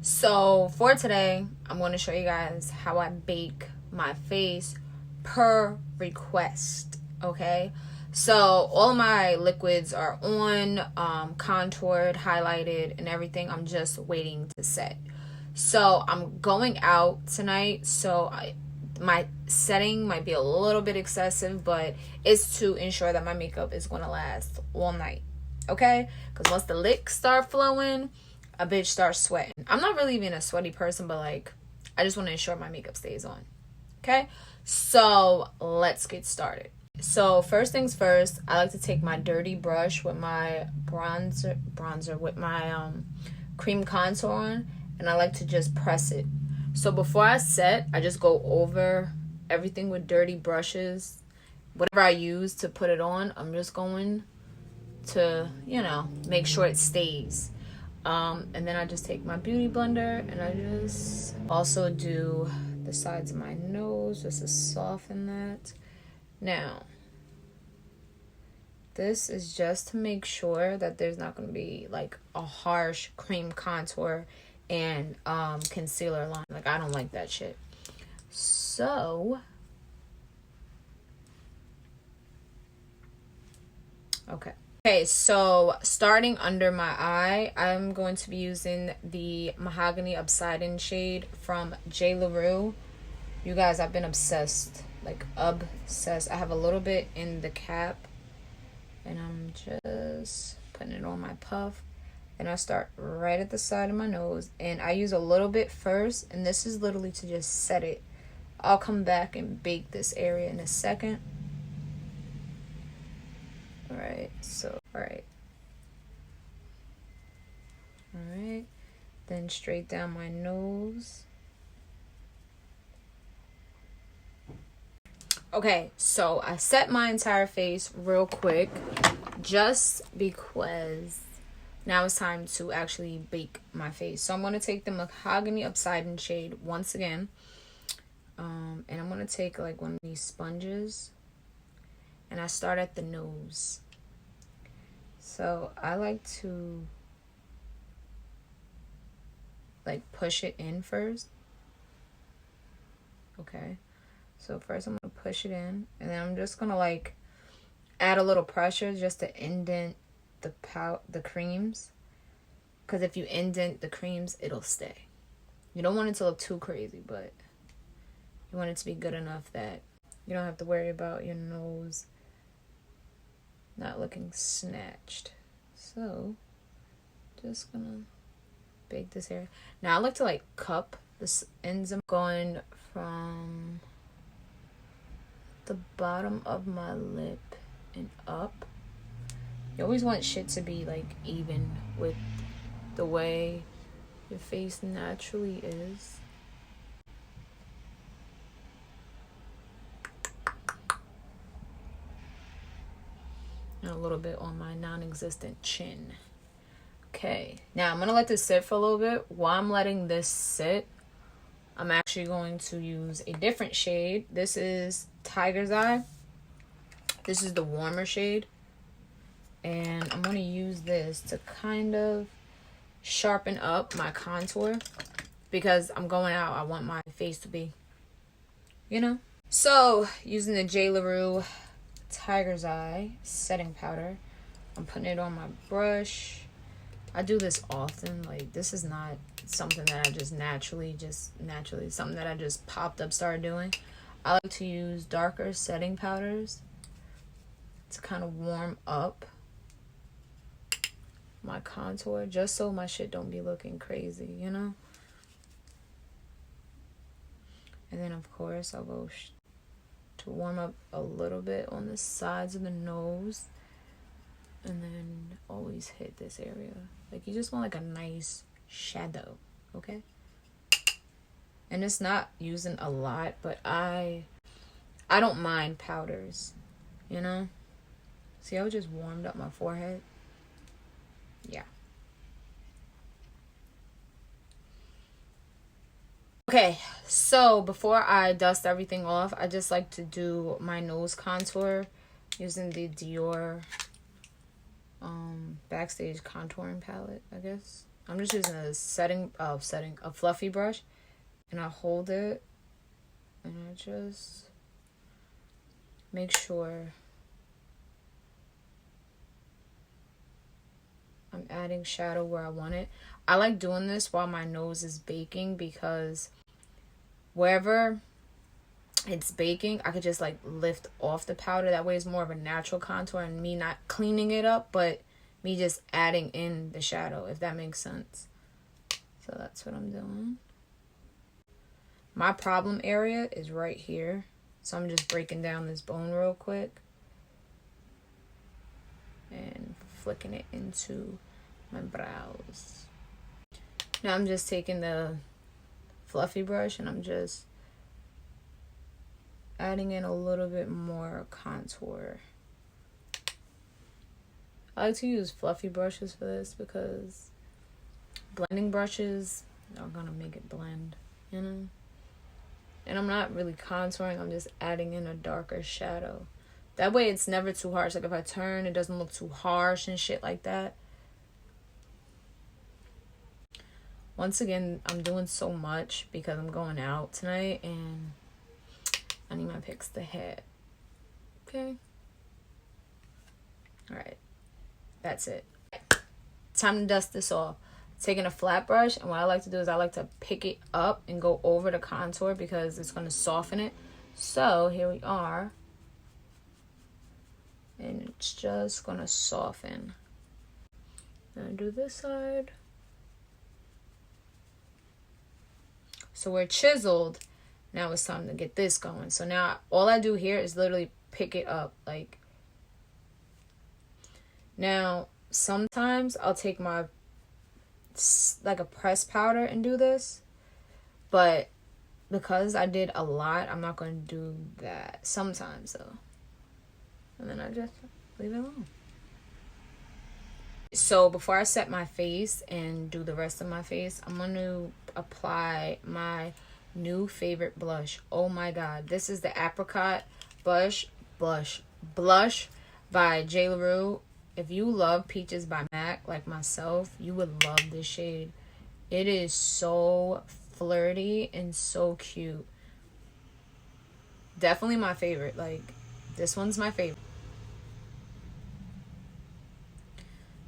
So for today, I'm going to show you guys how I bake my face per request. Okay, so all of my liquids are on, contoured, highlighted, and everything. I'm just waiting to set. So I'm going out tonight, so my setting might be a little bit excessive, but it's to ensure that my makeup is going to last all night. Okay, because once the licks start flowing, a bitch starts sweating. I'm not really even a sweaty person, but like, I just want to ensure my makeup stays on. Okay, so let's get started. So first things first, I like to take my dirty brush with my bronzer with my cream contour on, and I like to just press it. So before I set, I just go over everything with dirty brushes. Whatever I use to put it on, I'm just going to, make sure it stays. And then I just take my beauty blender and I just also do the sides of my nose just to soften that. Now, this is just to make sure that there's not going to be like a harsh cream contour and concealer line. Like, I don't like that shit. So, okay, so starting under my eye, I'm going to be using the Mahogany Obsidian shade from Jlarue. You guys, I've been obsessed. Like, obsessed. I have a little bit in the cap, and I'm just putting it on my puff. And I start right at the side of my nose, and I use a little bit first, and this is literally to just set it. I'll come back and bake this area in a second. Alright, alright, then straight down my nose. Okay, so I set my entire face real quick just because now it's time to actually bake my face. So I'm going to take the Mahogany Obsidian shade once again, and I'm going to take like one of these sponges, and I start at the nose. So I like to like push it in first. Okay, so first I'm gonna push it in, and then I'm just gonna like add a little pressure just to indent the creams, because if you indent the creams, it'll stay. You don't want it to look too crazy, but you want it to be good enough that you don't have to worry about your nose not looking snatched. So just gonna bake this area. Now I like to like cup the ends. I'm going from the bottom of my lip and up. You always want shit to be like even with the way your face naturally is. And a little bit on my non-existent chin. Okay, now I'm gonna let this sit for a little bit. While I'm letting this sit, I'm actually going to use a different shade. This is Tiger's Eye. This is the warmer shade, and I'm gonna use this to kind of sharpen up my contour, because I'm going out. I want my face to be, So using the Jlarue Tiger's Eye setting powder, I'm putting it on my brush. I do this often. Like, this is not something that I just naturally something that I just popped up started doing. I like to use darker setting powders to kind of warm up my contour, just so my shit don't be looking crazy, And then of course I'll go to warm up a little bit on the sides of the nose, and then always hit this area. Like, you just want like a nice shadow, okay? And it's not using a lot, but I don't mind powders, See how it just warmed up my forehead? Yeah. Okay, so before I dust everything off, I just like to do my nose contour using the Dior Backstage contouring palette, I guess. I'm just using a fluffy brush, and I hold it, and I just make sure I'm adding shadow where I want it. I like doing this while my nose is baking, because wherever it's baking, I could just like lift off the powder. That way it's more of a natural contour, and me not cleaning it up, but me just adding in the shadow, if that makes sense. So that's what I'm doing. My problem area is right here, so I'm just breaking down this bone real quick and flicking it into my brows. Now I'm just taking the fluffy brush and I'm just adding in a little bit more contour. I like to use fluffy brushes for this because blending brushes are gonna make it blend, you know? And I'm not really contouring, I'm just adding in a darker shadow. That way it's never too harsh. Like if I turn, it doesn't look too harsh and shit like that. Once again, I'm doing so much because I'm going out tonight and I need my picks to hit. Okay. Alright. That's it. Time to dust this off. Taking a flat brush, and what I like to do is I like to pick it up and go over the contour because it's going to soften it. So here we are. And it's just going to soften. Gonna do this side. So we're chiseled. Now it's time to get this going. So now all I do here is literally pick it up. Now sometimes I'll take my like a pressed powder and do this, but because I did a lot, I'm not going to do that sometimes though. And then I just leave it alone. So before I set my face and do the rest of my face, I'm going to apply my new favorite blush. Oh my god, this is the Apricot blush by Jlarue. If you love Peaches by MAC like myself, you would love this shade. It is so flirty and so cute. Definitely my favorite. Like, this one's my favorite.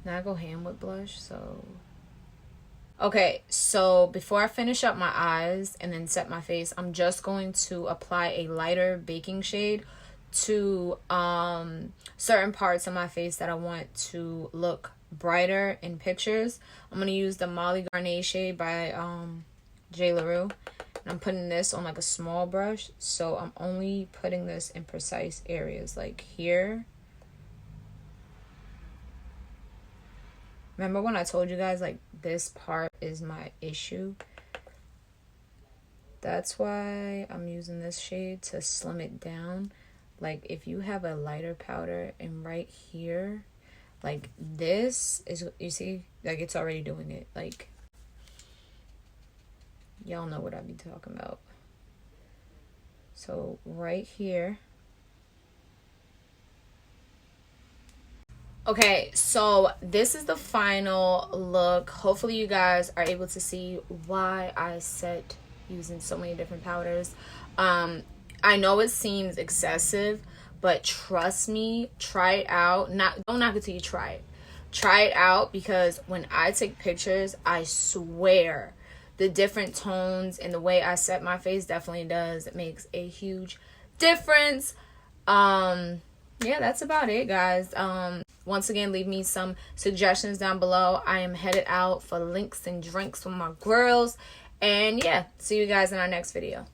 Now I go ham with blush, so... Okay, so before I finish up my eyes and then set my face, I'm just going to apply a lighter baking shade to certain parts of my face that I want to look brighter in pictures. I'm going to use the Molly Garnier shade by Jlarue. And I'm putting this on like a small brush. So I'm only putting this in precise areas like here. Remember when I told you guys like this part is my issue? That's why I'm using this shade to slim it down. Like if you have a lighter powder and right here, like this is, you see, like it's already doing it. Like, y'all know what I be talking about. So right here. Okay, so this is the final look. Hopefully you guys are able to see why I set using so many different powders. I know it seems excessive, but trust me, try it out. Don't knock it till you try it. Try it out, because when I take pictures, I swear the different tones and the way I set my face definitely does. It makes a huge difference. Yeah, that's about it, guys. Once again, leave me some suggestions down below. I am headed out for links and drinks with my girls. And yeah, see you guys in our next video.